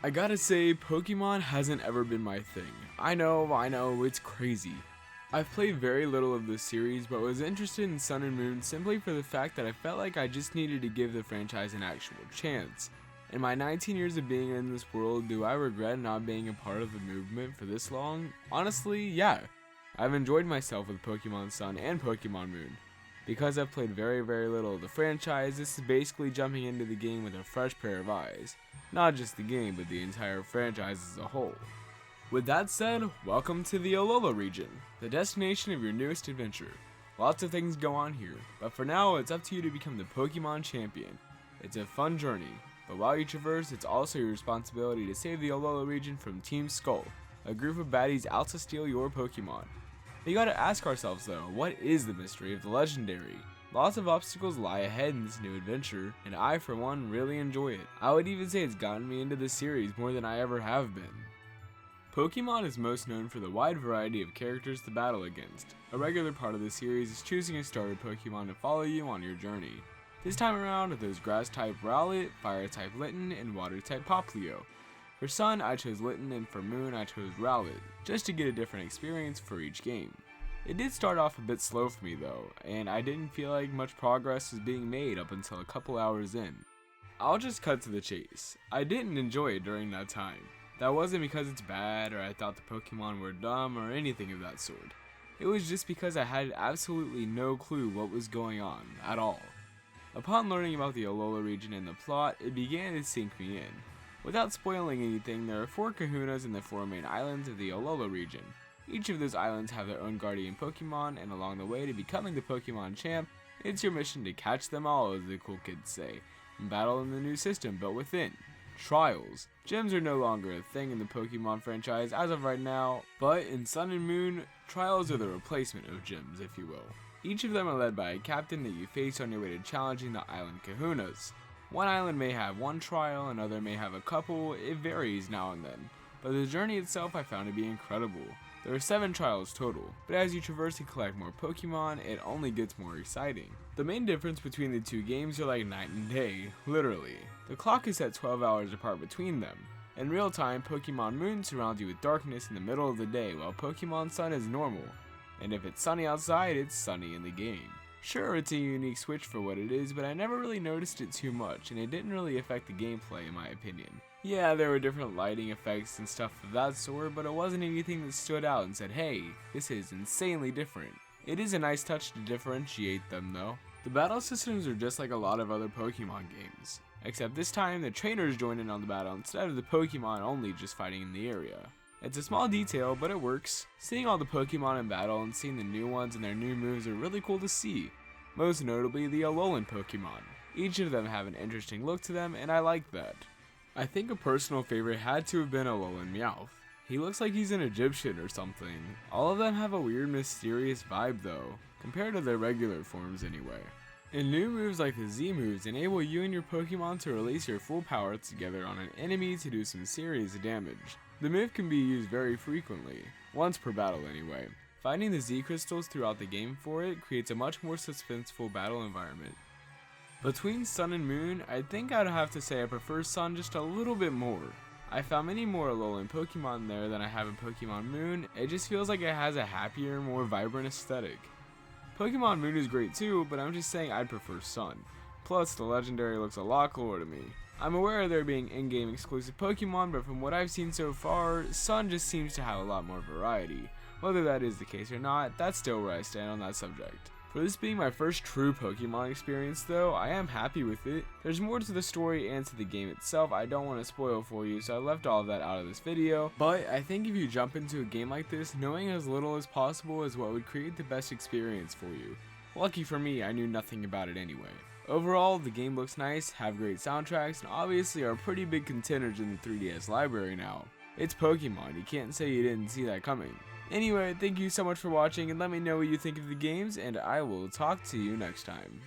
I gotta say, Pokemon hasn't ever been my thing. I know, it's crazy. I've played very little of this series, but was interested in Sun and Moon simply for the fact that I felt like I just needed to give the franchise an actual chance. In my 19 years of being in this world, do I regret not being a part of the movement for this long? Honestly, yeah. I've enjoyed myself with Pokemon Sun and Pokemon Moon. Because I've played very little of the franchise, this is basically jumping into the game with a fresh pair of eyes. Not just the game, but the entire franchise as a whole. With that said, welcome to the Alola region, the destination of your newest adventure. Lots of things go on here, but for now it's up to you to become the Pokemon champion. It's a fun journey, but while you traverse, it's also your responsibility to save the Alola region from Team Skull, a group of baddies out to steal your Pokemon. We gotta ask ourselves though, what is the mystery of the legendary? Lots of obstacles lie ahead in this new adventure, and I for one really enjoy it. I would even say it's gotten me into this series more than I ever have been. Pokemon is most known for the wide variety of characters to battle against. A regular part of the series is choosing a starter Pokemon to follow you on your journey. This time around, there's Grass-type Rowlet, Fire-type Litten, and Water-type Poplio. For Sun, I chose Litten, and for Moon, I chose Rowlet, just to get a different experience for each game. It did start off a bit slow for me though, and I didn't feel like much progress was being made up until a couple hours in. I'll just cut to the chase. I didn't enjoy it during that time. That wasn't because it's bad or I thought the Pokemon were dumb or anything of that sort. It was just because I had absolutely no clue what was going on at all. Upon learning about the Alola region and the plot, it began to sink me in. Without spoiling anything, there are 4 kahunas in the 4 main islands of the Alola region. Each of those islands have their own guardian Pokemon, and along the way to becoming the Pokemon champ, it's your mission to catch them all, as the cool kids say, and battle in the new system built within. Trials. Gyms are no longer a thing in the Pokemon franchise as of right now, but in Sun and Moon, trials are the replacement of gyms, if you will. Each of them are led by a captain that you face on your way to challenging the island kahunas. One island may have one trial, another may have a couple, it varies now and then. But the journey itself I found to be incredible. There are 7 trials total, but as you traverse and collect more Pokemon, it only gets more exciting. The main difference between the 2 games are like night and day, literally. The clock is set 12 hours apart between them. In real time, Pokemon Moon surrounds you with darkness in the middle of the day, while Pokemon Sun is normal. And if it's sunny outside, it's sunny in the game. Sure, it's a unique switch for what it is, but I never really noticed it too much, and it didn't really affect the gameplay in my opinion. Yeah, there were different lighting effects and stuff of that sort, but it wasn't anything that stood out and said, hey, this is insanely different. It is a nice touch to differentiate them though. The battle systems are just like a lot of other Pokemon games, except this time the trainers join in on the battle instead of the Pokemon only just fighting in the area. It's a small detail, but it works. Seeing all the Pokemon in battle and seeing the new ones and their new moves are really cool to see. Most notably the Alolan Pokemon. Each of them have an interesting look to them, and I like that. I think a personal favorite had to have been Alolan Meowth. He looks like he's an Egyptian or something. All of them have a weird mysterious vibe though, compared to their regular forms anyway. And new moves like the Z moves enable you and your Pokemon to release your full power together on an enemy to do some serious damage. The move can be used very frequently, once per battle anyway. Finding the Z crystals throughout the game for it creates a much more suspenseful battle environment. Between Sun and Moon, I think I'd have to say I prefer Sun just a little bit more. I found many more Alolan Pokemon there than I have in Pokemon Moon. It just feels like it has a happier, more vibrant aesthetic. Pokemon Moon is great too, but I'm just saying I'd prefer Sun. Plus, the legendary looks a lot cooler to me. I'm aware of there being in-game exclusive Pokemon, but from what I've seen so far, Sun just seems to have a lot more variety. Whether that is the case or not, that's still where I stand on that subject. For this being my first true Pokemon experience though, I am happy with it. There's more to the story and to the game itself I don't want to spoil for you, so I left all of that out of this video. But I think if you jump into a game like this, knowing as little as possible is what would create the best experience for you. Lucky for me, I knew nothing about it anyway. Overall, the game looks nice, have great soundtracks, and obviously are pretty big contenders in the 3DS library now. It's Pokemon, you can't say you didn't see that coming. Anyway, thank you so much for watching, and let me know what you think of the games, and I will talk to you next time.